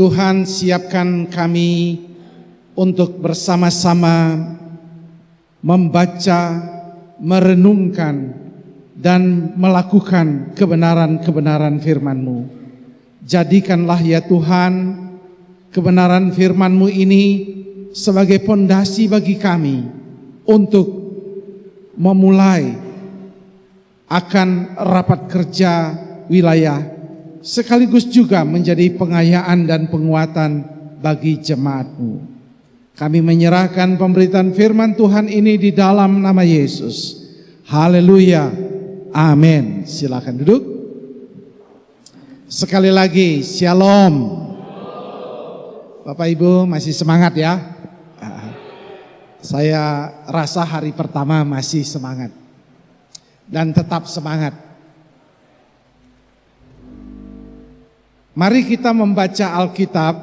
Tuhan, siapkan kami untuk bersama-sama membaca, merenungkan, dan melakukan kebenaran-kebenaran firman-Mu. Jadikanlah ya Tuhan, kebenaran firman-Mu ini sebagai pondasi bagi kami untuk memulai akan rapat kerja wilayah, sekaligus juga menjadi pengayaan dan penguatan bagi jemaat-Mu. Kami menyerahkan pemberitaan firman Tuhan ini di dalam nama Yesus. Haleluya, amin. Silakan duduk. Sekali lagi, shalom. Bapak Ibu masih semangat ya? Saya rasa hari pertama masih semangat. Dan tetap semangat. Mari kita membaca Alkitab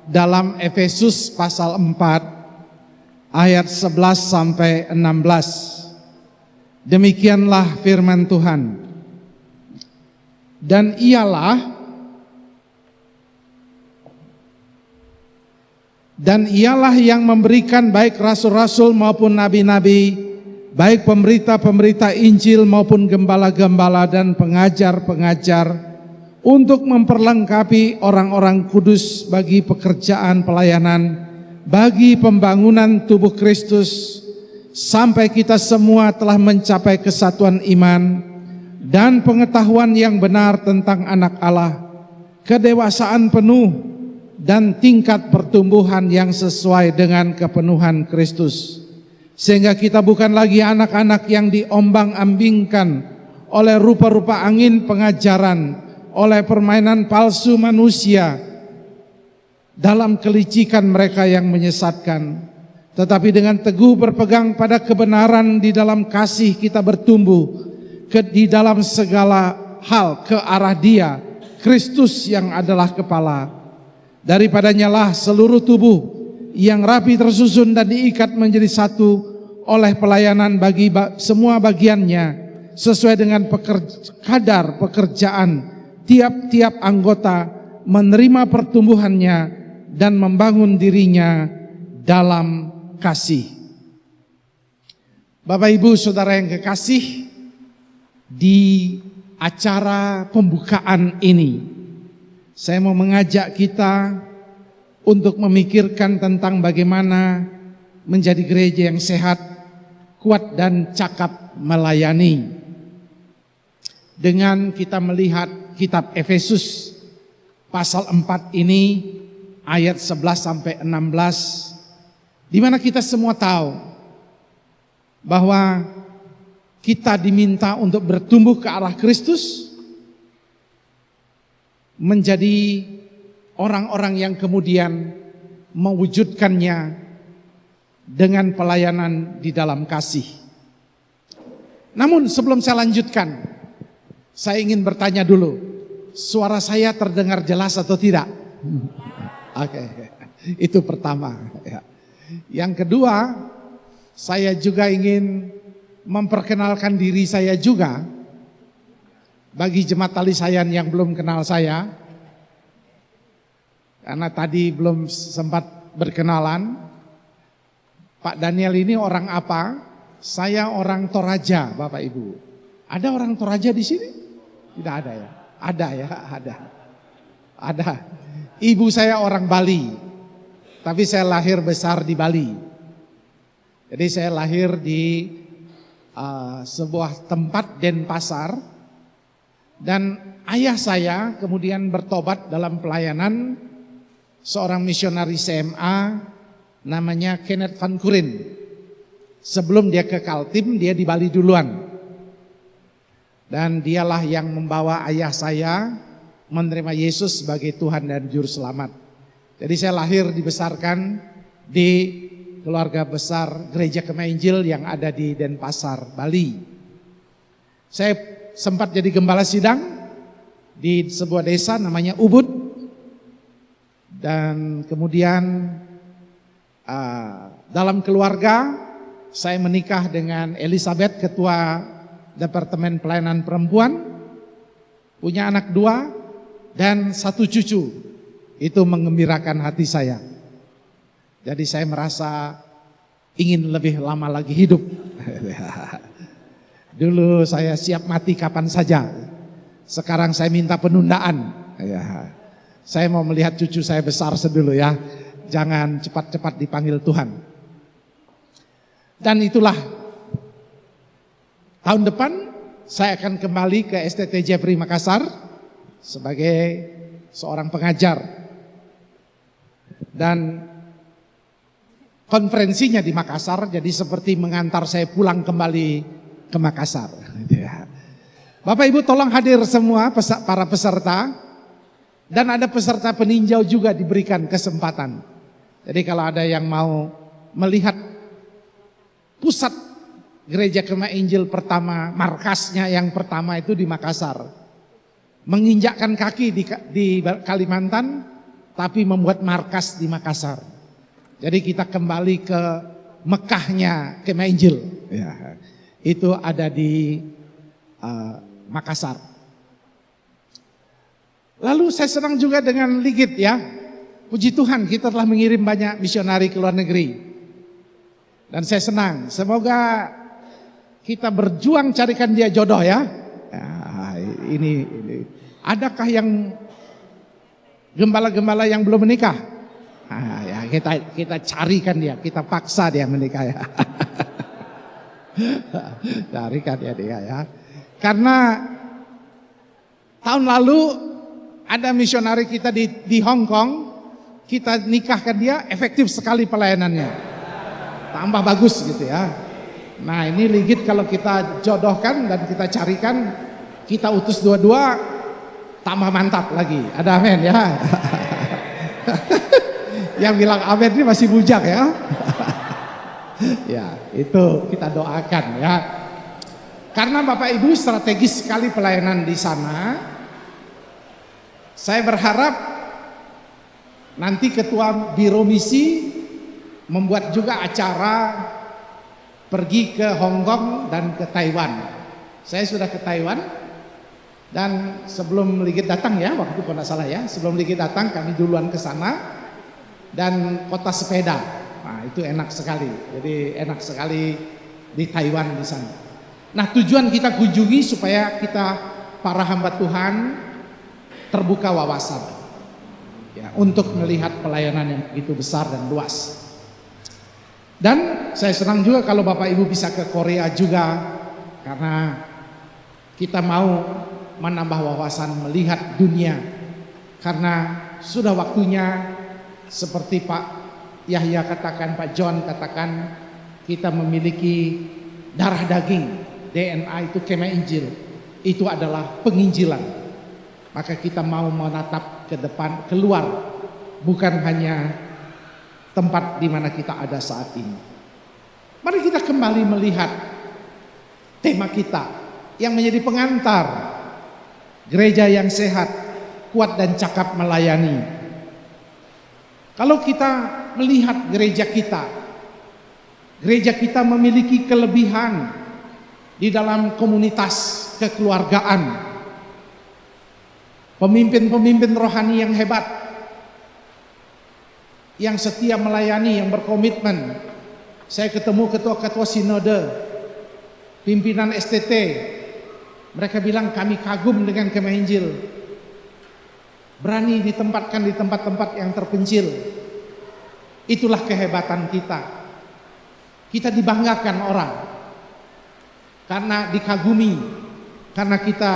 dalam Efesus pasal 4 ayat 11 sampai 16. Demikianlah firman Tuhan. Dan ialah yang memberikan baik rasul-rasul maupun nabi-nabi, baik pemberita-pemberita Injil maupun gembala-gembala dan pengajar-pengajar, untuk memperlengkapi orang-orang kudus bagi pekerjaan pelayanan, bagi pembangunan tubuh Kristus, sampai kita semua telah mencapai kesatuan iman dan pengetahuan yang benar tentang anak Allah, kedewasaan penuh dan tingkat pertumbuhan yang sesuai dengan kepenuhan Kristus, sehingga kita bukan lagi anak-anak yang diombang-ambingkan oleh rupa-rupa angin pengajaran, oleh permainan palsu manusia dalam kelicikan mereka yang menyesatkan, tetapi dengan teguh berpegang pada kebenaran di dalam kasih kita bertumbuh di dalam segala hal ke arah Dia, Kristus yang adalah kepala. Daripadanya lah seluruh tubuh yang rapi tersusun dan diikat menjadi satu oleh pelayanan bagi semua bagiannya, sesuai dengan kadar pekerjaan tiap-tiap anggota, menerima pertumbuhannya dan membangun dirinya dalam kasih. Bapak Ibu Saudara yang kekasih, di acara pembukaan ini saya mau mengajak kita untuk memikirkan tentang bagaimana menjadi gereja yang sehat, kuat dan cakap melayani. Dengan kita melihat kitab Efesus pasal 4 ini ayat 11 sampai 16, di mana kita semua tahu bahwa kita diminta untuk bertumbuh ke arah Kristus, menjadi orang-orang yang kemudian mewujudkannya dengan pelayanan di dalam kasih. Namun sebelum saya lanjutkan, saya ingin bertanya dulu, suara saya terdengar jelas atau tidak? Oke, itu pertama. Yang kedua, saya juga ingin memperkenalkan diri saya juga bagi jemaat Tali Sayan yang belum kenal saya, karena tadi belum sempat berkenalan. Pak Daniel ini orang apa? Saya orang Toraja, Bapak Ibu. Ada orang Toraja di sini? Tidak ada ya? Ada ya? Ada. Ibu saya orang Bali, tapi saya lahir besar di Bali. Jadi saya lahir di sebuah tempat Denpasar, dan ayah saya kemudian bertobat dalam pelayanan, seorang misionari CMA namanya Kenneth Van Kurin. Sebelum dia ke Kaltim, dia di Bali duluan. Dan dialah yang membawa ayah saya menerima Yesus sebagai Tuhan dan Juru Selamat. Jadi saya lahir dibesarkan di keluarga besar Gereja Kemah Injil yang ada di Denpasar, Bali. Saya sempat jadi gembala sidang di sebuah desa namanya Ubud. Dan kemudian dalam keluarga saya menikah dengan Elizabeth, ketua Departemen Pelayanan Perempuan, punya anak 2 dan 1 cucu Itu mengembirakan hati saya. Jadi saya merasa ingin lebih lama lagi hidup. Dulu saya siap mati kapan saja. Sekarang saya minta penundaan. Ya. Saya mau melihat cucu saya besar sedulu ya. Jangan cepat-cepat dipanggil Tuhan. Dan itulah tahun depan saya akan kembali ke STT Jeffrey Makassar sebagai seorang pengajar. Dan konferensinya di Makassar, jadi seperti mengantar saya pulang kembali ke Makassar. Bapak Ibu tolong hadir semua para peserta, dan ada peserta peninjau juga diberikan kesempatan. Jadi kalau ada yang mau melihat pusat Gereja Kemah Injil pertama, markasnya yang pertama itu di Makassar. Menginjakkan kaki di Kalimantan, tapi membuat markas di Makassar. Jadi kita kembali ke Mekahnya Kemah Injil. Ya, itu ada di Makassar. Lalu saya senang juga dengan Ligit ya. Puji Tuhan kita telah mengirim banyak misionari ke luar negeri. Dan saya senang, semoga kita berjuang carikan dia jodoh ya. Ini. Adakah yang gembala-gembala yang belum menikah? Ya kita carikan dia, kita paksa dia menikah ya. Carikan dia ya. Karena tahun lalu ada misionari kita di Hong Kong, kita nikahkan dia, efektif sekali pelayanannya. Tambah bagus gitu ya. Nah ini Ligit kalau kita jodohkan dan kita carikan, kita utus dua-dua, tambah mantap lagi. Ada amin ya. Yang bilang amin ini masih bujang ya. Ya itu kita doakan ya. Karena Bapak Ibu strategis sekali pelayanan di sana. Saya berharap nanti Ketua Biro Misi membuat juga acara pergi ke Hong Kong dan ke Taiwan. Saya sudah ke Taiwan dan sebelum Ligit datang ya, waktu itu kalau tidak salah ya, sebelum Ligit datang kami duluan ke sana dan kota sepeda. Nah, itu enak sekali. Jadi enak sekali di Taiwan di sana. Nah, tujuan kita kunjungi supaya kita para hamba Tuhan terbuka wawasan ya, untuk melihat pelayanan yang begitu besar dan luas. Dan saya senang juga kalau Bapak Ibu bisa ke Korea juga, karena kita mau menambah wawasan melihat dunia. Karena sudah waktunya seperti Pak Yahya katakan, Pak John katakan, kita memiliki darah daging, DNA itu Kemah Injil, itu adalah penginjilan. Maka kita mau menatap ke depan, keluar, bukan hanya tempat di mana kita ada saat ini. Mari kita kembali melihat tema kita yang menjadi pengantar gereja yang sehat, kuat dan cakap melayani. Kalau kita melihat gereja kita memiliki kelebihan di dalam komunitas kekeluargaan. Pemimpin-pemimpin rohani yang hebat, yang setia melayani, yang berkomitmen. Saya ketemu ketua-ketua sinode, pimpinan STT. Mereka bilang kami kagum dengan Kemah Injil. Berani ditempatkan di tempat-tempat yang terpencil. Itulah kehebatan kita. Kita dibanggakan orang karena dikagumi, karena kita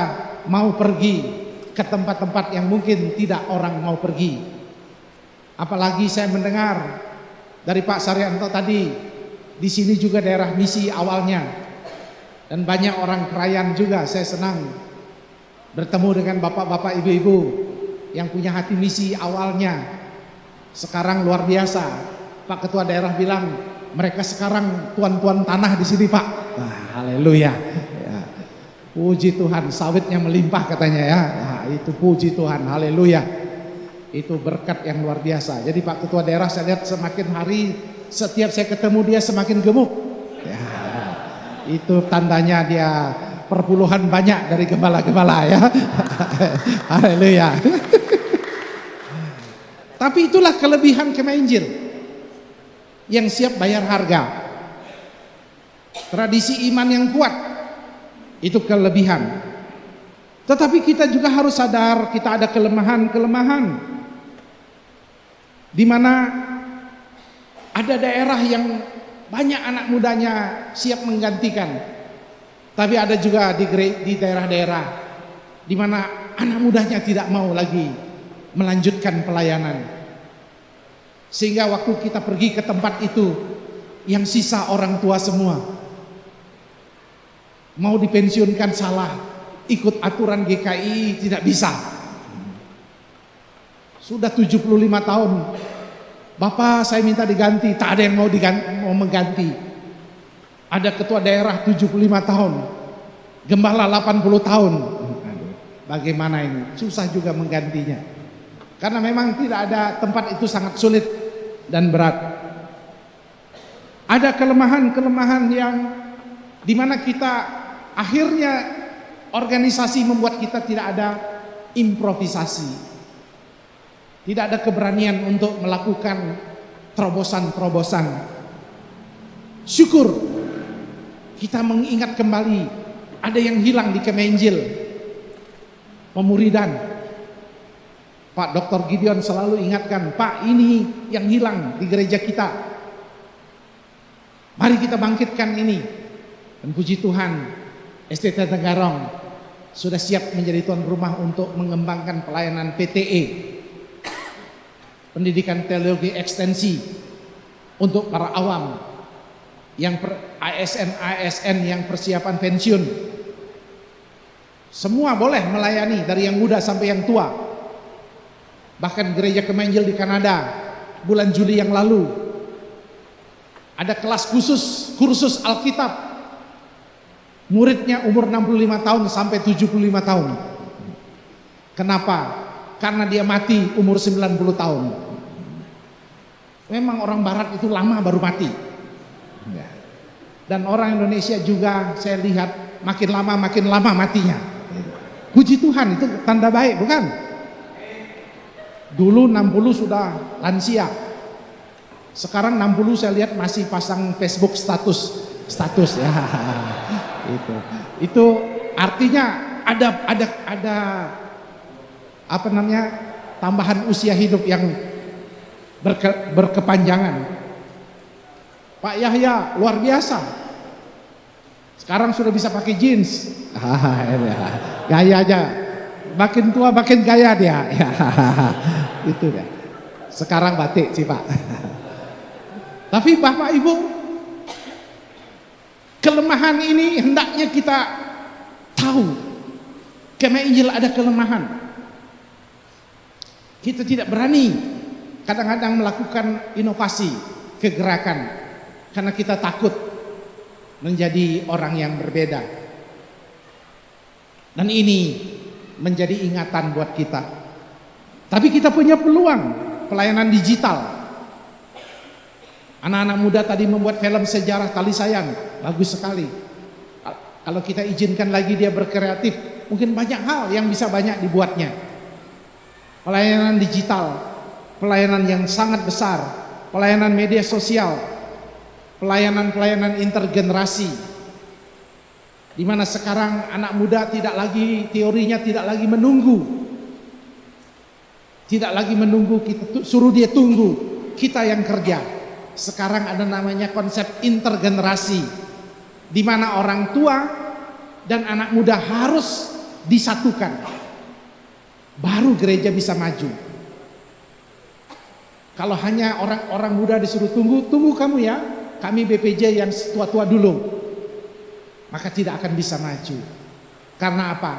mau pergi ke tempat-tempat yang mungkin tidak orang mau pergi. Apalagi saya mendengar dari Pak Saryanto tadi, di sini juga daerah misi awalnya, dan banyak orang Krayan juga. Saya senang bertemu dengan bapak-bapak, ibu-ibu yang punya hati misi awalnya. Sekarang luar biasa. Pak Ketua Daerah bilang mereka sekarang tuan-tuan tanah di sini Pak. Haleluya. Ya. Puji Tuhan, sawitnya melimpah katanya ya. Nah, itu puji Tuhan, haleluya. Itu berkat yang luar biasa. Jadi Pak Ketua Daerah saya lihat semakin hari, setiap saya ketemu dia semakin gemuk. Ya, itu tandanya dia perpuluhan banyak dari gembala-gembala ya. Haleluya. Tapi itulah kelebihan Kemenjil yang siap bayar harga. Tradisi iman yang kuat itu kelebihan. Tetapi kita juga harus sadar kita ada kelemahan-kelemahan, di mana ada daerah yang banyak anak mudanya siap menggantikan, tapi ada juga di daerah-daerah di mana anak mudanya tidak mau lagi melanjutkan pelayanan, sehingga waktu kita pergi ke tempat itu yang sisa orang tua semua. Mau dipensiunkan salah, ikut aturan GKI tidak bisa. Sudah 75 tahun, Bapak saya minta diganti, tak ada yang mau mengganti. Ada ketua daerah 75 tahun, gembala 80 tahun. Bagaimana ini? Susah juga menggantinya. Karena memang tidak ada, tempat itu sangat sulit dan berat. Ada kelemahan-kelemahan yang dimana kita akhirnya organisasi membuat kita tidak ada improvisasi, tidak ada keberanian untuk melakukan terobosan-terobosan. Syukur kita mengingat kembali ada yang hilang di Kemenjil, pemuridan. Pak Dr. Gideon selalu ingatkan, Pak, ini yang hilang di gereja kita. Mari kita bangkitkan ini. Dan puji Tuhan, STT Tenggarong sudah siap menjadi tuan rumah untuk mengembangkan pelayanan PTE, pendidikan teologi ekstensi untuk para awam, yang ASN yang persiapan pensiun. Semua boleh melayani, dari yang muda sampai yang tua. Bahkan gereja Kemenjil di Kanada bulan Juli yang lalu ada kelas khusus kursus Alkitab. Muridnya umur 65 tahun sampai 75 tahun. Kenapa? Karena dia mati umur 90 tahun. Memang orang barat itu lama baru mati. Dan orang Indonesia juga saya lihat makin lama matinya. Puji Tuhan, itu tanda baik, bukan? Dulu 60 sudah lansia. Sekarang 60 saya lihat masih pasang Facebook status ya. Itu artinya ada apa namanya, tambahan usia hidup yang berkepanjangan. Pak Yahya luar biasa. Sekarang sudah bisa pakai jeans. Gaya aja. Makin tua makin gaya dia. Itu ya. Sekarang batik sih Pak. Tapi Bapak Ibu, kelemahan ini hendaknya kita tahu. Kemenjil ada kelemahan. Kita tidak berani kadang-kadang melakukan inovasi, kegerakan, karena kita takut menjadi orang yang berbeda. Dan ini menjadi ingatan buat kita. Tapi kita punya peluang pelayanan digital. Anak-anak muda tadi membuat film sejarah Tali Sayang, bagus sekali. Kalau kita izinkan lagi dia berkreatif, mungkin banyak hal yang bisa banyak dibuatnya. Pelayanan digital, pelayanan yang sangat besar, pelayanan media sosial, pelayanan-pelayanan intergenerasi, di mana sekarang anak muda tidak lagi, teorinya tidak lagi menunggu, tidak lagi menunggu kita suruh dia tunggu, kita yang kerja. Sekarang ada namanya konsep intergenerasi, di mana orang tua dan anak muda harus disatukan, baru gereja bisa maju. Kalau hanya orang-orang muda disuruh tunggu kamu ya, kami BPJ yang tua-tua dulu, maka tidak akan bisa maju. Karena apa?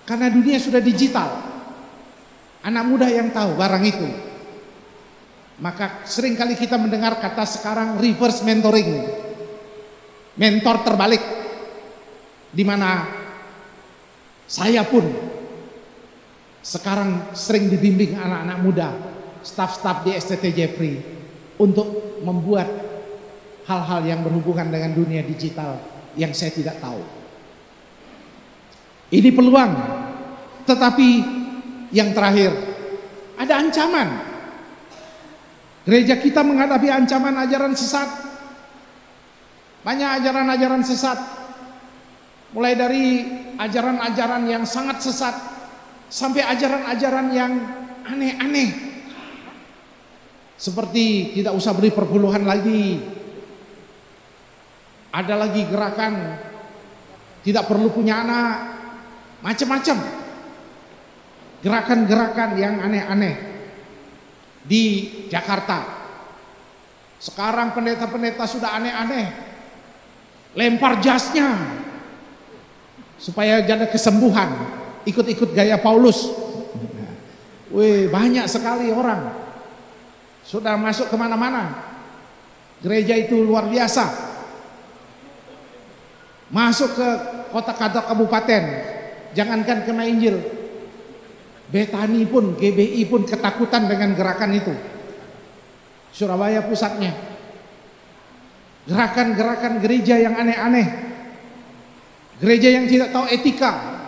Karena dunia sudah digital. Anak muda yang tahu barang itu. Maka seringkali kita mendengar kata sekarang reverse mentoring, mentor terbalik, di mana saya pun sekarang sering dibimbing anak-anak muda, staf-staf di STT Jeffrey, untuk membuat hal-hal yang berhubungan dengan dunia digital yang saya tidak tahu. Ini peluang, tetapi yang terakhir ada ancaman. Gereja kita menghadapi ancaman ajaran sesat. Banyak ajaran-ajaran sesat. Mulai dari ajaran-ajaran yang sangat sesat sampai ajaran-ajaran yang aneh-aneh. Seperti tidak usah beri perpuluhan lagi. Ada lagi gerakan tidak perlu punya anak. Macam-macam. Gerakan-gerakan yang aneh-aneh di Jakarta. Sekarang pendeta-pendeta sudah aneh-aneh. Lempar jasnya supaya ada kesembuhan. Ikut-ikut gaya Paulus. Wih, banyak sekali orang sudah masuk kemana-mana. Gereja itu luar biasa. Masuk ke kota-kota kabupaten. Jangankan kena Injil, Betani pun, GBI pun ketakutan dengan gerakan itu. Surabaya pusatnya. Gerakan-gerakan gereja yang aneh-aneh. Gereja yang tidak tahu etika.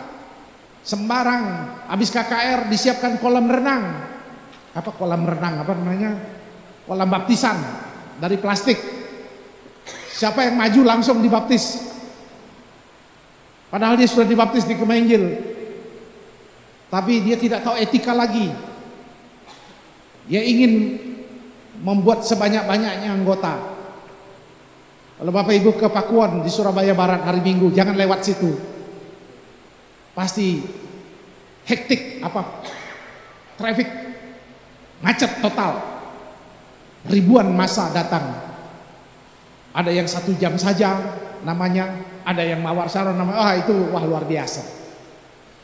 Sembarang habis KKR disiapkan kolam renang. Apa kolam renang? Apa namanya? Kolam baptisan dari plastik. Siapa yang maju langsung dibaptis. Padahal dia sudah dibaptis di Kema Injil. Tapi dia tidak tahu etika lagi. Dia ingin membuat sebanyak-banyaknya anggota. Kalau Bapak Ibu ke Pakuan di Surabaya Barat hari Minggu, jangan lewat situ. Pasti hektik, traffic macet total. Ribuan massa datang. Ada yang 1 jam saja namanya, ada yang mawar salon namanya. Itu luar biasa.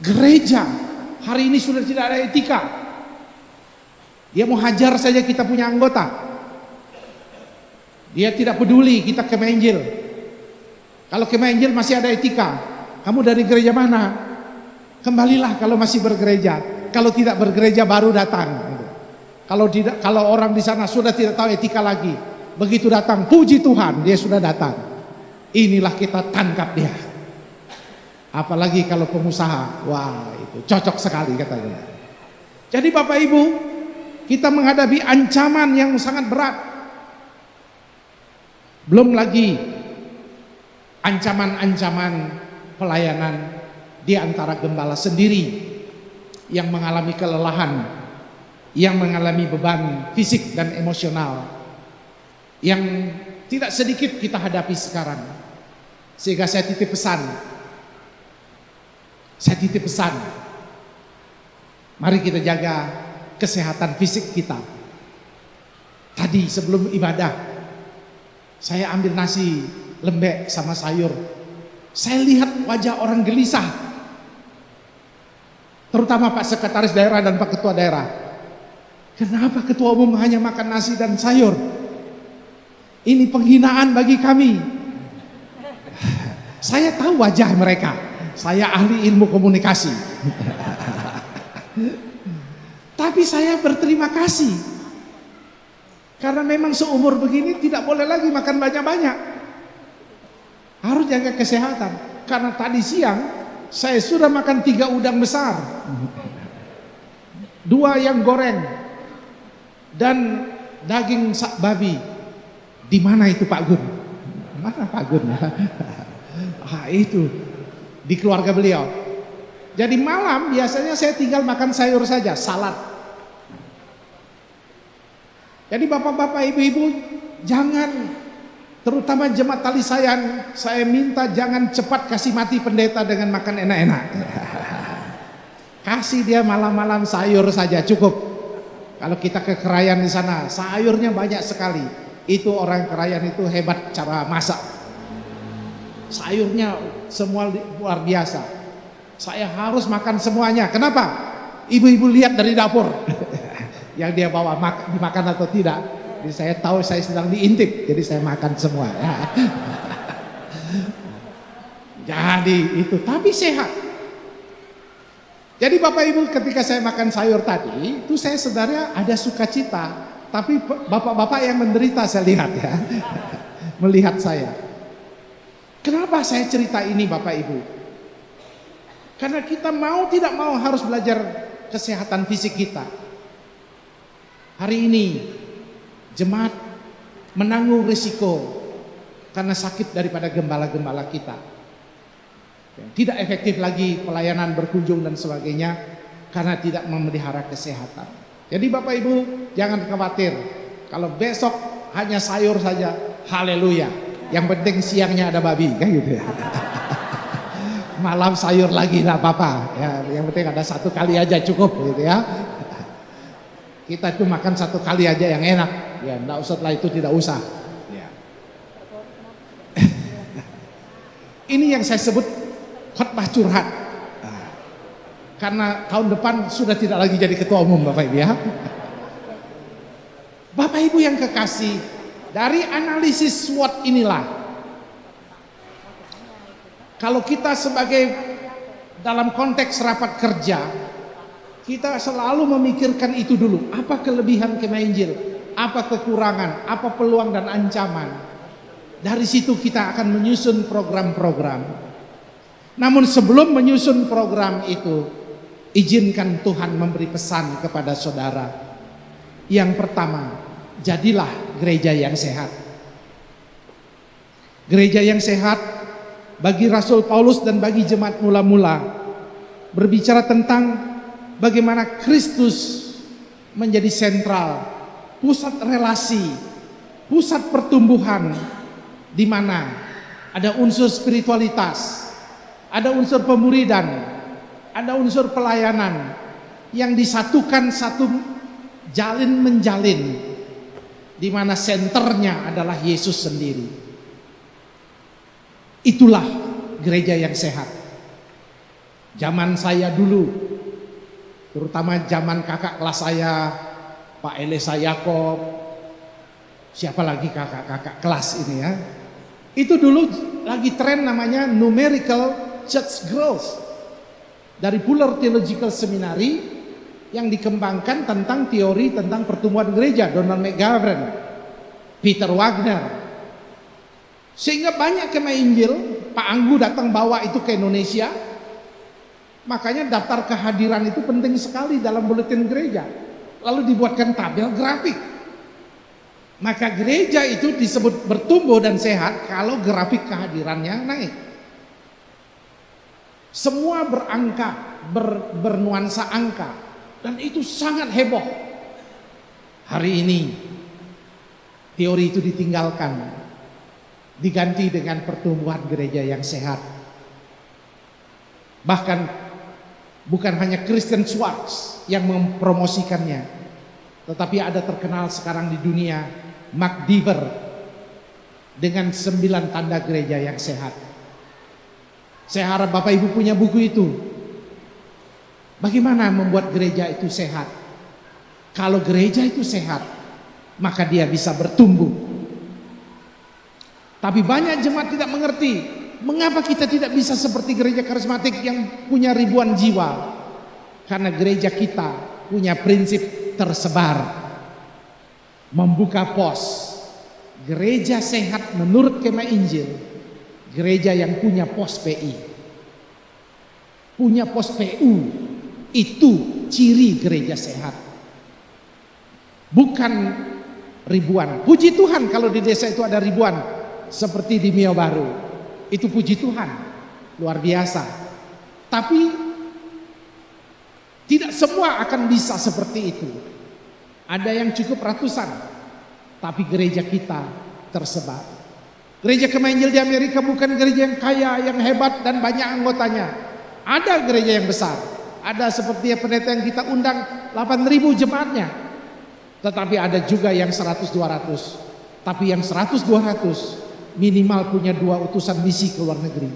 Gereja hari ini sudah tidak ada etika. Dia mau hajar saja kita punya anggota. Dia tidak peduli kita Kema Injil. Kalau Kema Injil masih ada etika. Kamu dari gereja mana? Kembalilah kalau masih bergereja. Kalau tidak bergereja baru datang. Kalau orang di sana sudah tidak tahu etika lagi, begitu datang, puji Tuhan, dia sudah datang. Inilah kita tangkap dia. Apalagi kalau pengusaha, wah itu cocok sekali katanya. Jadi Bapak Ibu, kita menghadapi ancaman yang sangat berat. Belum lagi ancaman-ancaman pelayanan di antara gembala sendiri yang mengalami kelelahan, yang mengalami beban fisik dan emosional yang tidak sedikit kita hadapi sekarang. Sehingga saya titip pesan. Mari kita jaga kesehatan fisik kita. Tadi sebelum ibadah saya ambil nasi lembek sama sayur. Saya lihat wajah orang gelisah. Terutama Pak Sekretaris Daerah dan Pak Ketua Daerah. Kenapa Ketua Umum hanya makan nasi dan sayur? Ini penghinaan bagi kami. Saya tahu wajah mereka. Saya ahli ilmu komunikasi. Tapi saya berterima kasih. Karena memang seumur begini tidak boleh lagi makan banyak-banyak. Harus jaga kesehatan. Karena tadi siang saya sudah makan 3 udang besar. 2 yang goreng. Dan daging babi. Di mana itu Pak Gun? Mana Pak Gun? Itu di keluarga beliau. Jadi malam biasanya saya tinggal makan sayur saja, salad. Jadi bapak-bapak, ibu-ibu, jangan, terutama jemaat tali saya minta jangan cepat kasih mati pendeta dengan makan enak-enak. Kasih dia malam-malam sayur saja cukup. Kalau kita ke Kerayan di sana, sayurnya banyak sekali. Itu orang Kerayan itu hebat cara masak. Sayurnya semua luar biasa. Saya harus makan semuanya. Kenapa? Ibu-ibu lihat dari dapur. Yang dia bawa dimakan atau tidak. Jadi saya tahu saya sedang diintip. Jadi saya makan semua. Jadi itu. Tapi sehat. Jadi Bapak Ibu ketika saya makan sayur tadi. Itu saya sebenarnya ada sukacita. Tapi bapak-bapak yang menderita saya lihat ya. Melihat saya. Kenapa saya cerita ini Bapak Ibu? Karena kita mau tidak mau harus belajar kesehatan fisik kita. Hari ini Jemaat menanggung risiko karena sakit daripada gembala-gembala kita. Tidak efektif lagi pelayanan berkunjung dan sebagainya karena tidak memelihara kesehatan. Jadi Bapak Ibu jangan khawatir. Kalau besok hanya sayur saja, haleluya. Yang penting siangnya ada babi, kan gitu ya. Malam sayur lagi tidak apa-apa. Ya, yang penting ada satu kali aja cukup gitu ya. Kita itu makan satu kali aja yang enak. Ya, enggak usah, setelah itu tidak usah. Ya. Ini yang saya sebut khotbah curhat. Nah, karena tahun depan sudah tidak lagi jadi ketua umum Bapak Ibu ya. Bapak Ibu yang kekasih, dari analisis SWOT inilah kalau kita sebagai dalam konteks rapat kerja, kita selalu memikirkan itu dulu. Apa kelebihan Kemah Injil? Apa kekurangan? Apa peluang dan ancaman? Dari situ kita akan menyusun program-program. Namun sebelum menyusun program itu, izinkan Tuhan memberi pesan kepada saudara. Yang pertama, jadilah gereja yang sehat. Gereja yang sehat bagi Rasul Paulus dan bagi jemaat mula-mula berbicara tentang bagaimana Kristus menjadi sentral, pusat relasi, pusat pertumbuhan, di mana ada unsur spiritualitas, ada unsur pemuridan, ada unsur pelayanan yang disatukan satu jalin menjalin, di mana senternya adalah Yesus sendiri. Itulah gereja yang sehat. Zaman saya dulu, terutama zaman kakak kelas saya, Pak Elesa Yakob, siapa lagi kakak-kakak kelas ini ya. Itu dulu lagi tren namanya numerical church growth. Dari Fuller Theological Seminary yang dikembangkan tentang teori tentang pertumbuhan gereja, Donald McGavran, Peter Wagner. Sehingga banyak Kemah Injil, Pak Anggu datang bawa itu ke Indonesia. Makanya daftar kehadiran itu penting sekali dalam buletin gereja. Lalu dibuatkan tabel grafik. Maka gereja itu disebut bertumbuh dan sehat kalau grafik kehadirannya naik. Semua berangka, bernuansa angka. Dan itu sangat heboh. Hari ini teori itu ditinggalkan, diganti dengan pertumbuhan gereja yang sehat. Bahkan bukan hanya Christian Schwartz yang mempromosikannya, tetapi ada terkenal sekarang di dunia, Mark Dever, dengan 9 tanda gereja yang sehat. Saya harap Bapak Ibu punya buku itu. Bagaimana membuat gereja itu sehat? Kalau gereja itu sehat, maka dia bisa bertumbuh. Tapi banyak jemaat tidak mengerti, mengapa kita tidak bisa seperti gereja karismatik yang punya ribuan jiwa? Karena gereja kita punya prinsip tersebar, membuka pos. Gereja sehat menurut Kemah Injil, gereja yang punya pos PI, punya pos PU, itu ciri gereja sehat. Bukan ribuan. Puji Tuhan kalau di desa itu ada ribuan. Seperti di Mio Baru, itu puji Tuhan, luar biasa. Tapi tidak semua akan bisa seperti itu. Ada yang cukup ratusan, tapi gereja kita tersebar. Gereja Kemah Injil di Amerika bukan gereja yang kaya, yang hebat dan banyak anggotanya. Ada gereja yang besar, ada seperti pendeta yang kita undang 8.000 jemaatnya. Tetapi ada juga yang 100-200. Tapi yang 100-200 minimal punya 2 utusan misi ke luar negeri.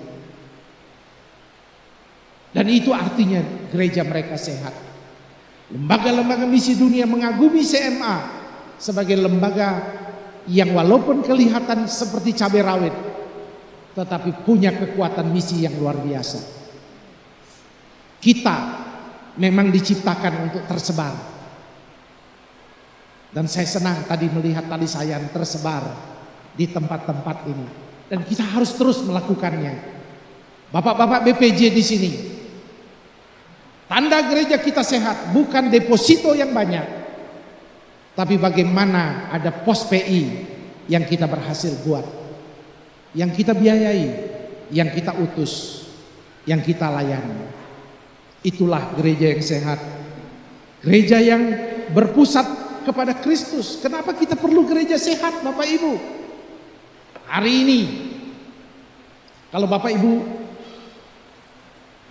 Dan itu artinya gereja mereka sehat. Lembaga-lembaga misi dunia mengagumi CMA sebagai lembaga yang walaupun kelihatan seperti cabai rawit, tetapi punya kekuatan misi yang luar biasa. Kita memang diciptakan untuk tersebar. Dan saya senang tadi melihat tali sayang tersebar di tempat-tempat ini, dan kita harus terus melakukannya. Bapak-bapak BPJ di sini, tanda gereja kita sehat bukan deposito yang banyak, Tapi bagaimana ada pos PI yang kita berhasil buat, yang kita biayai, yang kita utus, yang kita layani. Itulah gereja yang sehat. Gereja yang berpusat kepada Kristus. Kenapa kita perlu gereja sehat, Bapak Ibu? Hari ini, kalau Bapak Ibu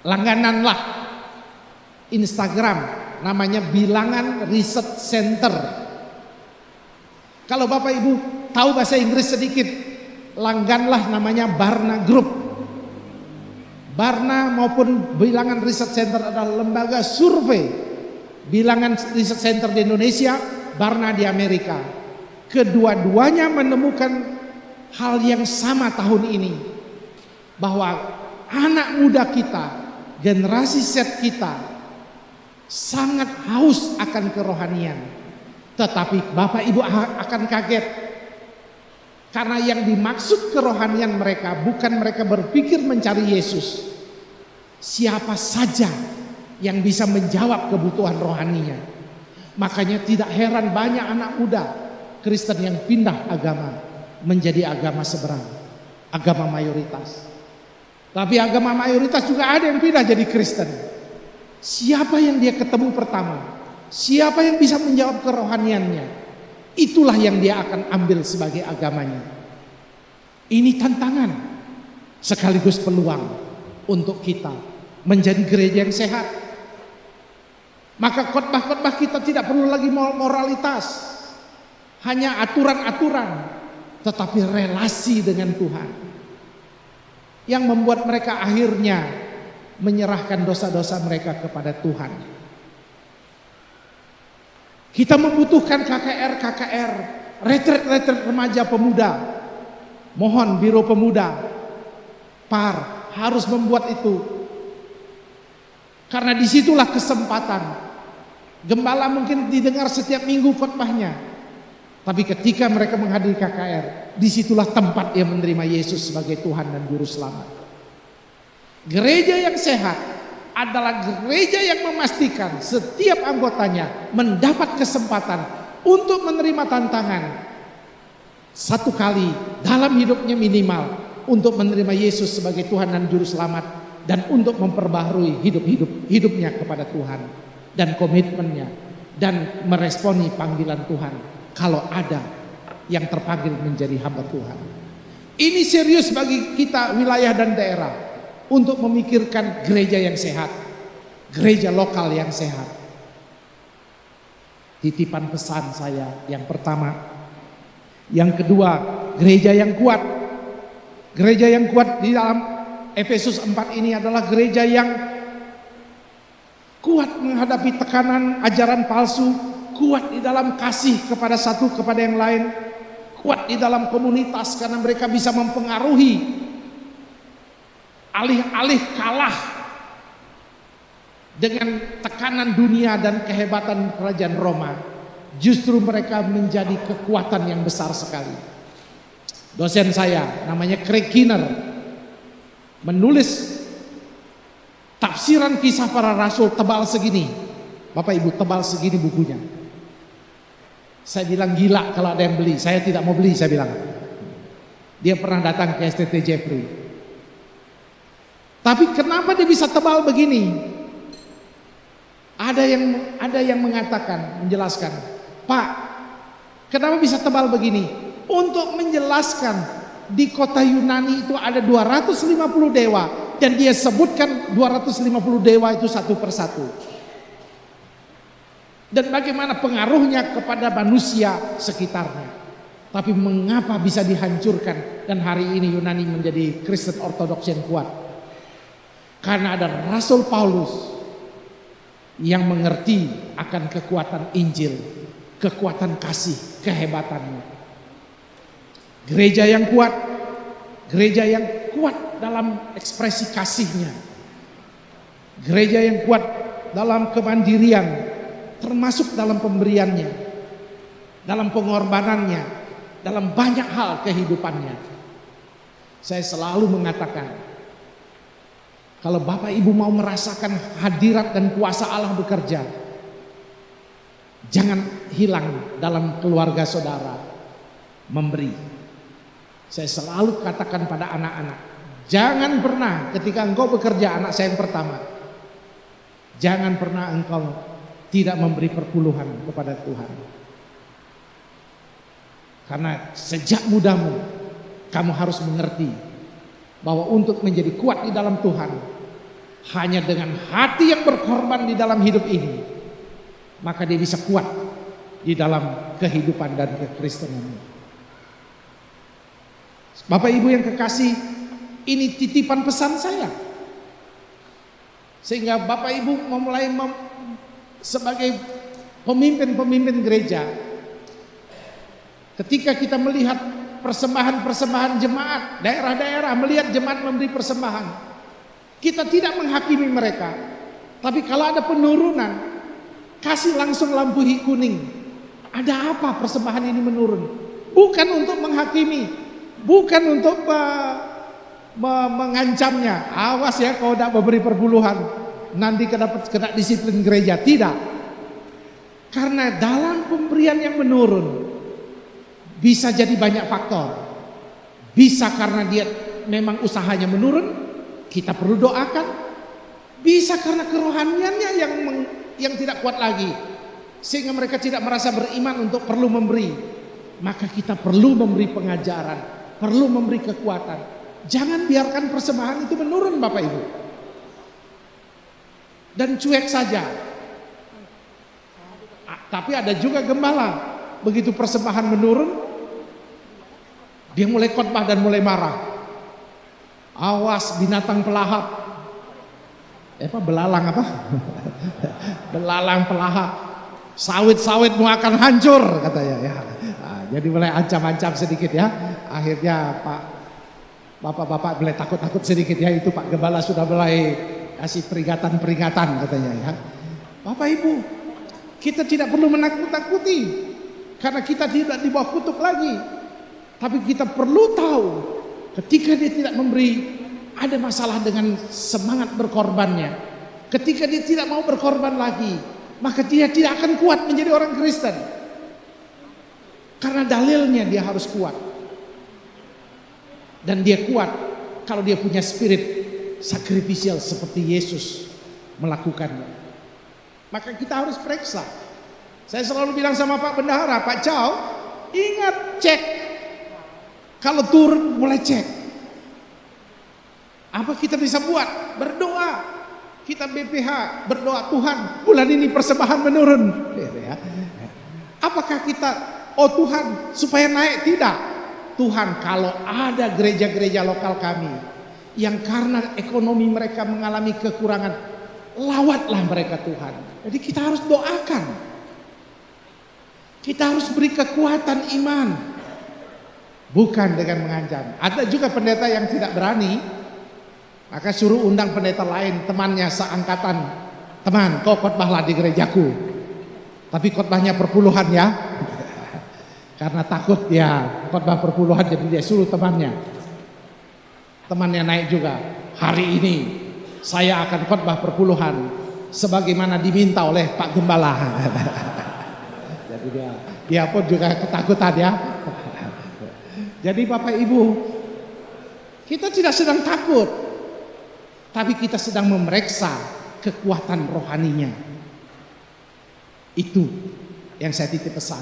langgananlah Instagram, namanya Bilangan Research Center. Kalau Bapak Ibu tahu bahasa Inggris sedikit, langganlah namanya Barna Group. Barna maupun Bilangan Research Center adalah lembaga survei. Bilangan Research Center di Indonesia, Barna di Amerika. Kedua-duanya menemukan hal yang sama tahun ini, bahwa anak muda kita, generasi Z kita sangat haus akan kerohanian. Tetapi Bapak Ibu akan kaget, karena yang dimaksud kerohanian mereka bukan mereka berpikir mencari Yesus. Siapa saja yang bisa menjawab kebutuhan rohaninya. Makanya tidak heran banyak anak muda Kristen yang pindah agama menjadi agama seberang, agama mayoritas. Tapi agama mayoritas juga ada yang pindah jadi Kristen. Siapa yang dia ketemu pertama? Siapa yang bisa menjawab kerohaniannya? Itulah yang dia akan ambil sebagai agamanya. Ini tantangan sekaligus peluang untuk kita menjadi gereja yang sehat. Maka khotbah-khotbah kita tidak perlu lagi moralitas, hanya aturan-aturan, tetapi relasi dengan Tuhan yang membuat mereka akhirnya menyerahkan dosa-dosa mereka kepada Tuhan. Kita membutuhkan KKR, retret remaja pemuda. Mohon Biro Pemuda, PAR harus membuat itu. Karena disitulah kesempatan. Gembala mungkin didengar setiap minggu khotbahnya. Tapi ketika mereka menghadiri KKR, disitulah tempat dia menerima Yesus sebagai Tuhan dan Juru Selamat. Gereja yang sehat adalah gereja yang memastikan setiap anggotanya mendapat kesempatan untuk menerima tantangan satu kali dalam hidupnya minimal, untuk menerima Yesus sebagai Tuhan dan Juru Selamat, dan untuk memperbaharui hidupnya kepada Tuhan dan komitmennya, dan meresponi panggilan Tuhan kalau ada yang terpanggil menjadi hamba Tuhan. Ini serius bagi kita wilayah dan daerah untuk memikirkan gereja yang sehat, gereja lokal yang sehat. Titipan pesan saya yang pertama. Yang kedua, gereja yang kuat. Gereja yang kuat di dalam Efesus 4 ini adalah gereja yang kuat menghadapi tekanan ajaran palsu, kuat di dalam kasih kepada satu kepada yang lain, kuat di dalam komunitas karena mereka bisa mempengaruhi. Alih-alih kalah dengan tekanan dunia dan kehebatan kerajaan Roma, justru mereka menjadi kekuatan yang besar sekali. Dosen saya namanya Craig Keener menulis tafsiran kisah para rasul tebal segini. Bapak Ibu, tebal segini bukunya. Saya bilang gila kalau ada yang beli. Saya tidak mau beli, saya bilang. Dia pernah datang ke STT Jeffrey. Tapi kenapa dia bisa tebal begini? Ada yang mengatakan, menjelaskan, Pak, kenapa bisa tebal begini? Untuk menjelaskan di kota Yunani itu ada 250 dewa, dan dia sebutkan 250 dewa itu satu persatu. Dan bagaimana pengaruhnya kepada manusia sekitarnya. Tapi mengapa bisa dihancurkan dan hari ini Yunani menjadi Kristen Ortodoks yang kuat? Karena ada Rasul Paulus yang mengerti akan kekuatan Injil, kekuatan kasih, kehebatannya. Gereja yang kuat, gereja yang kuat dalam ekspresi kasihnya, gereja yang kuat dalam kemandirian, termasuk dalam pemberiannya, dalam pengorbanannya, dalam banyak hal kehidupannya. Saya selalu mengatakan, kalau Bapak Ibu mau merasakan hadirat dan kuasa Allah bekerja, jangan hilang dalam keluarga saudara, memberi. Saya selalu katakan pada anak-anak, jangan pernah ketika engkau bekerja, anak saya yang pertama, jangan pernah engkau tidak memberi perpuluhan kepada Tuhan. Karena sejak mudamu kamu harus mengerti bahwa untuk menjadi kuat di dalam Tuhan, hanya dengan hati yang berkorban di dalam hidup ini, maka dia bisa kuat di dalam kehidupan dan kekristenan. Bapak Ibu yang kekasih, ini titipan pesan saya. Sehingga Bapak Ibu memulai sebagai pemimpin-pemimpin gereja, ketika kita melihat persembahan-persembahan jemaat, daerah-daerah melihat jemaat memberi persembahan, kita tidak menghakimi mereka. Tapi kalau ada penurunan, kasih langsung lampu kuning. Ada apa persembahan ini menurun? Bukan untuk menghakimi, bukan untuk mengancamnya. Awas ya kalau tidak memberi perpuluhan, nanti kena disiplin gereja. Tidak. Karena dalam pemberian yang menurun, bisa jadi banyak faktor. Bisa karena dia memang usahanya menurun, kita perlu doakan. Bisa karena kerohaniannya yang tidak kuat lagi, sehingga mereka tidak merasa beriman untuk perlu memberi. Maka kita perlu memberi pengajaran, perlu memberi kekuatan. Jangan biarkan persembahan itu menurun Bapak Ibu, dan cuek saja. Tapi ada juga gembala, begitu persembahan menurun, dia mulai khotbah dan mulai marah. Awas binatang pelahap. Belalang apa? Belalang pelahap. Sawit-sawitmu akan hancur katanya ya. Nah, jadi mulai ancam-ancam sedikit ya. Akhirnya Bapak-bapak mulai takut-takut sedikit ya. Itu Pak Gembala sudah mulai kasih peringatan-peringatan katanya ya. Bapak Ibu, kita tidak perlu menakut-nakuti, karena kita tidak di bawah kutuk lagi. Tapi kita perlu tahu, ketika dia tidak memberi, ada masalah dengan semangat berkorbannya. Ketika dia tidak mau berkorban lagi, maka dia tidak akan kuat menjadi orang Kristen. Karena dalilnya dia harus kuat. Dan dia kuat kalau dia punya spirit sakrifisial seperti Yesus melakukannya. Maka kita harus periksa. Saya selalu bilang sama Pak Bendahara, Pak Chow, ingat cek. Kalau turun mulai cek. Apa kita bisa buat? Berdoa. Kita BPH berdoa, Tuhan bulan ini persembahan menurun. Apakah kita, oh Tuhan supaya naik? Tidak. Tuhan, kalau ada gereja-gereja lokal kami yang karena ekonomi mereka mengalami kekurangan, lawatlah mereka Tuhan. Jadi kita harus doakan. Kita harus beri kekuatan iman, bukan dengan mengancam. Ada juga pendeta yang tidak berani, maka suruh undang pendeta lain, temannya seangkatan. Teman, kau khotbahlah di gerejaku, tapi khotbahnya perpuluhan ya. Karena takut ya khotbah perpuluhan, jadi dia suruh temannya. Temannya naik juga. Hari ini saya akan khotbah perpuluhan sebagaimana diminta oleh Pak Gembala. Jadi dia pun juga ketakutan ya. Jadi Bapak Ibu, kita tidak sedang takut, tapi kita sedang memeriksa kekuatan rohaninya. Itu yang saya titip pesan.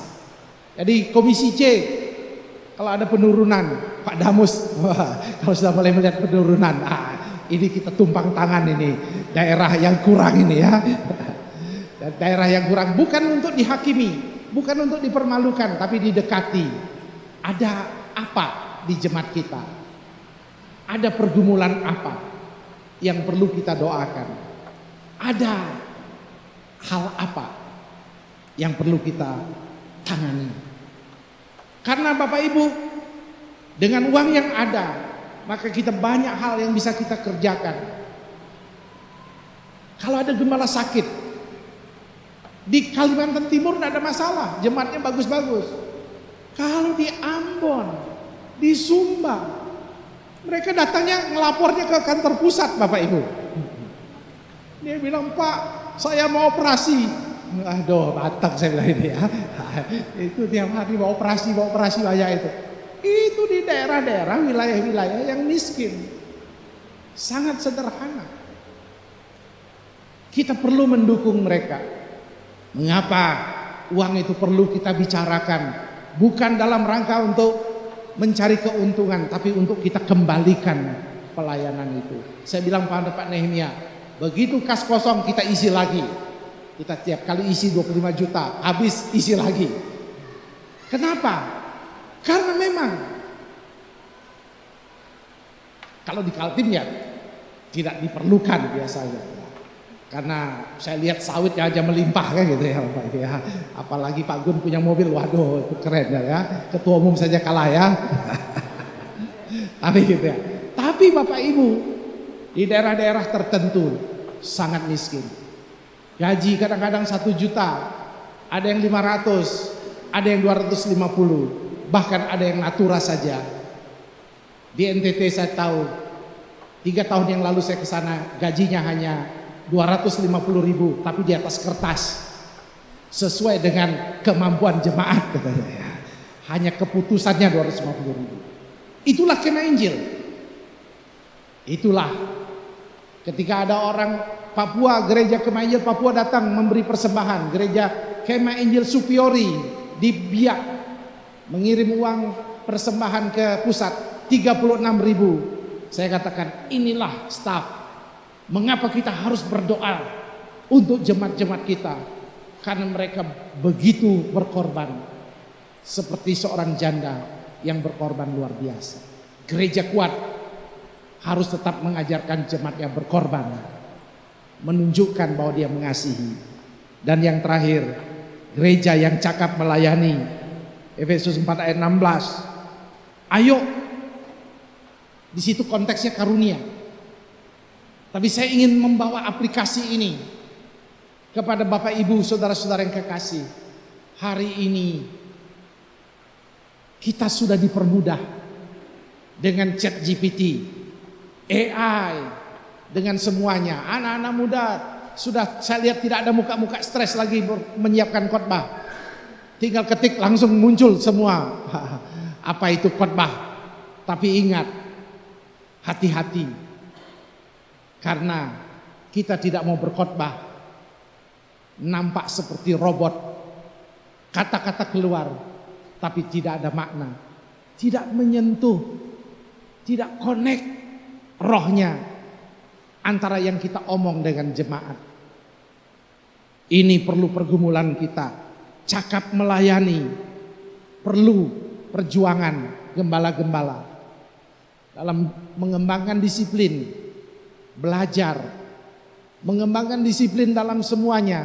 Jadi Komisi C, kalau ada penurunan, Pak Damus, kalau sudah mulai melihat penurunan, ini kita tumpang tangan ini, daerah yang kurang ini ya. Dan daerah yang kurang bukan untuk dihakimi, bukan untuk dipermalukan, tapi didekati. Ada apa di jemaat kita? Ada pergumulan apa yang perlu kita doakan? Ada hal apa yang perlu kita tangani? Karena Bapak Ibu, dengan uang yang ada, maka kita banyak hal yang bisa kita kerjakan. Kalau ada gembala sakit, di Kalimantan Timur tidak ada masalah, jemaatnya bagus-bagus. Kalau di Ambon, di Sumba, mereka datangnya ngelapornya ke kantor pusat Bapak Ibu. Dia bilang, Pak, saya mau operasi, Aduh, batang saya bilang ini ya. Itu tiap hari bawa operasi banyak itu. Itu di daerah-daerah, wilayah-wilayah yang miskin. Sangat sederhana. Kita perlu mendukung mereka. Mengapa uang itu perlu kita bicarakan? Bukan dalam rangka untuk mencari keuntungan, tapi untuk kita kembalikan pelayanan itu. Saya bilang pada Pak Nehemia, begitu kas kosong kita isi lagi. Kita tiap kali isi 25 juta, habis isi lagi. Kenapa? Karena memang kalau di Kaltim ya tidak diperlukan biasanya. Karena saya lihat sawitnya aja melimpah kan gitu ya Pak ya. Apalagi Pak Gun punya mobil, waduh itu keren ya. Ketua umum saja kalah ya. Tapi gitu ya. Tapi Bapak Ibu di daerah-daerah tertentu sangat miskin. Gaji kadang-kadang 1 juta, ada yang 500, ada yang 250, bahkan ada yang natura saja. Di NTT saya tahu 3 tahun yang lalu saya ke sana gajinya hanya 250.000, tapi di atas kertas sesuai dengan kemampuan jemaat katanya ya. Hanya keputusannya 250.000. Itulah Kemah Injil. Itulah ketika ada orang Papua, gereja Kemah Injil Papua datang memberi persembahan, gereja Kemah Injil Supiori di Biak mengirim uang persembahan ke pusat 36.000. Saya katakan inilah staf. Mengapa kita harus berdoa untuk jemaat-jemaat kita? Karena mereka begitu berkorban. Seperti seorang janda yang berkorban luar biasa. Gereja kuat harus tetap mengajarkan jemaatnya berkorban. Menunjukkan bahwa dia mengasihi. Dan yang terakhir, gereja yang cakap melayani. Efesus 4 ayat 16. Ayo. Di situ konteksnya karunia. Tapi saya ingin membawa aplikasi ini kepada Bapak Ibu, saudara-saudara yang kekasih. Hari ini kita sudah dipermudah dengan ChatGPT, AI, dengan semuanya. Anak-anak muda sudah saya lihat tidak ada muka-muka stres lagi menyiapkan khotbah. Tinggal ketik langsung muncul semua. Apa itu khotbah? Tapi ingat, hati-hati. Karena kita tidak mau berkhotbah nampak seperti robot. Kata-kata keluar tapi tidak ada makna. Tidak menyentuh, tidak connect rohnya antara yang kita omong dengan jemaat. Ini perlu pergumulan kita. Cakap melayani, perlu perjuangan gembala-gembala dalam mengembangkan disiplin. Belajar, mengembangkan disiplin dalam semuanya.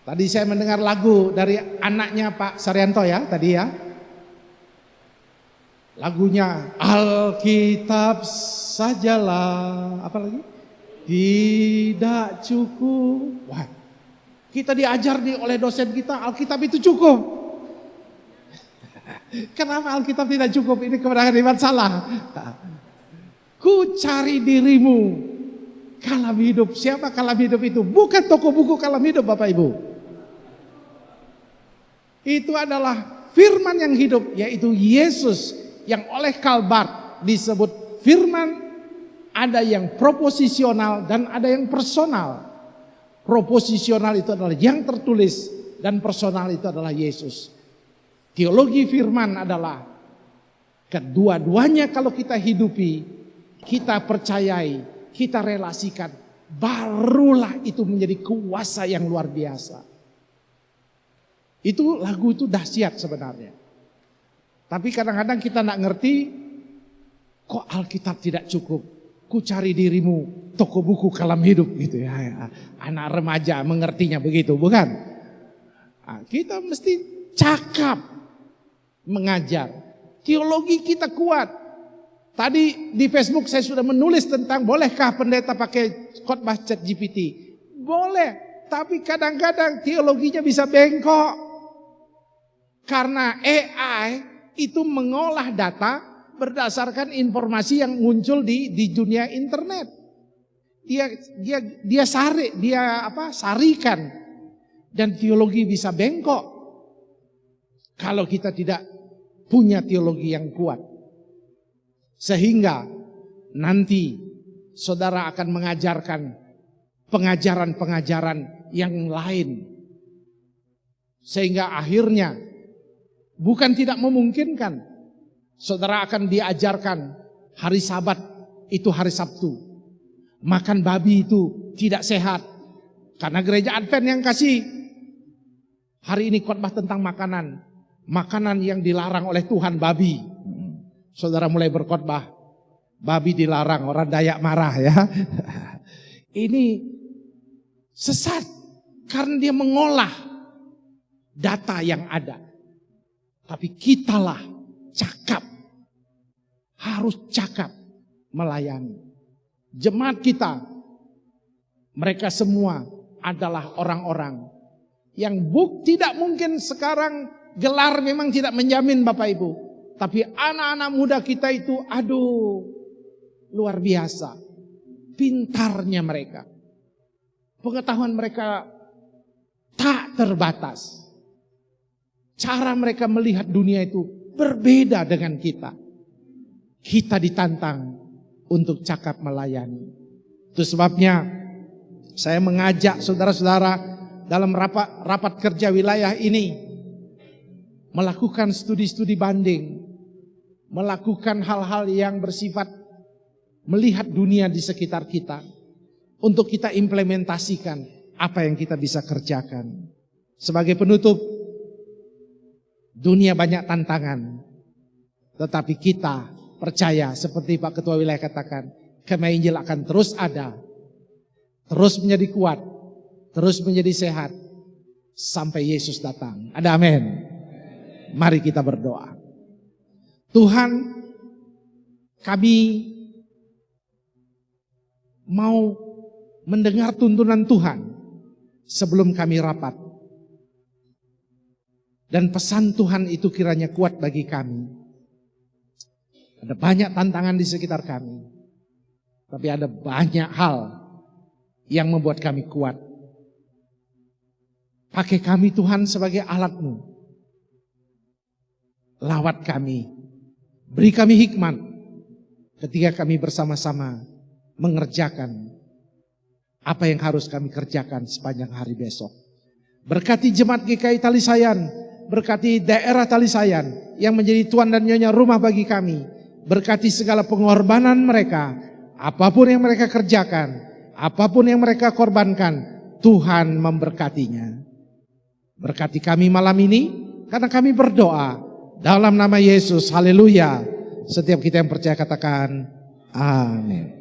Tadi saya mendengar lagu dari anaknya Pak Saryanto ya, tadi ya. Lagunya Alkitab sajalah, apa lagi? Tidak cukup. Wah, kita diajar oleh dosen kita Alkitab itu cukup. Kenapa Alkitab tidak cukup? Ini kebenaran iman salah. Ku cari dirimu kalam hidup. Siapa kalam hidup itu? Bukan toko buku kalam hidup Bapak Ibu. Itu adalah firman yang hidup, yaitu Yesus yang oleh Kalbar disebut firman. Ada yang proposisional dan ada yang personal. Proposisional itu adalah yang tertulis dan personal itu adalah Yesus. Teologi firman adalah kedua-duanya kalau kita hidupi, kita percayai, kita relasikan, barulah itu menjadi kuasa yang luar biasa. Itu lagu itu dahsyat sebenarnya. Tapi kadang-kadang kita nak ngerti, kok Alkitab tidak cukup? Ku cari dirimu, toko buku kalam hidup gitu ya. Anak remaja mengertinya begitu, bukan? Nah, kita mesti cakap mengajar. Teologi kita kuat. Tadi di Facebook saya sudah menulis tentang bolehkah pendeta pakai khotbah ChatGPT? Boleh, tapi kadang-kadang teologinya bisa bengkok. Karena AI itu mengolah data berdasarkan informasi yang muncul di dunia internet. sarikan, dan teologi bisa bengkok kalau kita tidak punya teologi yang kuat. Sehingga nanti saudara akan mengajarkan pengajaran-pengajaran yang lain. Sehingga akhirnya bukan tidak memungkinkan saudara akan diajarkan hari Sabat itu hari Sabtu. Makan babi itu tidak sehat. Karena gereja Advent yang kasih hari ini khotbah tentang makanan. Makanan yang dilarang oleh Tuhan babi. Saudara mulai berkhotbah, babi dilarang, orang Dayak marah ya. Ini sesat karena dia mengolah data yang ada. Tapi kitalah cakap, harus cakap melayani. Jemaat kita, mereka semua adalah orang-orang yang tidak mungkin sekarang gelar memang tidak menjamin Bapak Ibu. Tapi anak-anak muda kita itu luar biasa. Pintarnya mereka. Pengetahuan mereka tak terbatas. Cara mereka melihat dunia itu berbeda dengan kita. Kita ditantang untuk cakap melayani. Itu sebabnya saya mengajak saudara-saudara dalam rapat kerja wilayah ini melakukan studi-studi banding, melakukan hal-hal yang bersifat melihat dunia di sekitar kita untuk kita implementasikan apa yang kita bisa kerjakan. Sebagai penutup, dunia banyak tantangan, tetapi kita percaya seperti Pak Ketua Wilayah katakan, Kemah Injil akan terus ada, terus menjadi kuat, terus menjadi sehat sampai Yesus datang. Ada amin. Mari kita berdoa. Tuhan, kami mau mendengar tuntunan Tuhan sebelum kami rapat. Dan pesan Tuhan itu kiranya kuat bagi kami. Ada banyak tantangan di sekitar kami. Tapi ada banyak hal yang membuat kami kuat. Pakai kami Tuhan sebagai alat-Mu. Lawat kami. Beri kami hikmat ketika kami bersama-sama mengerjakan apa yang harus kami kerjakan sepanjang hari besok. Berkati jemaat GKI Talisayan, berkati daerah Talisayan yang menjadi tuan dan nyonya rumah bagi kami. Berkati segala pengorbanan mereka, apapun yang mereka kerjakan, apapun yang mereka korbankan, Tuhan memberkatinya. Berkati kami malam ini, karena kami berdoa dalam nama Yesus, haleluya. Setiap kita yang percaya katakan, amin.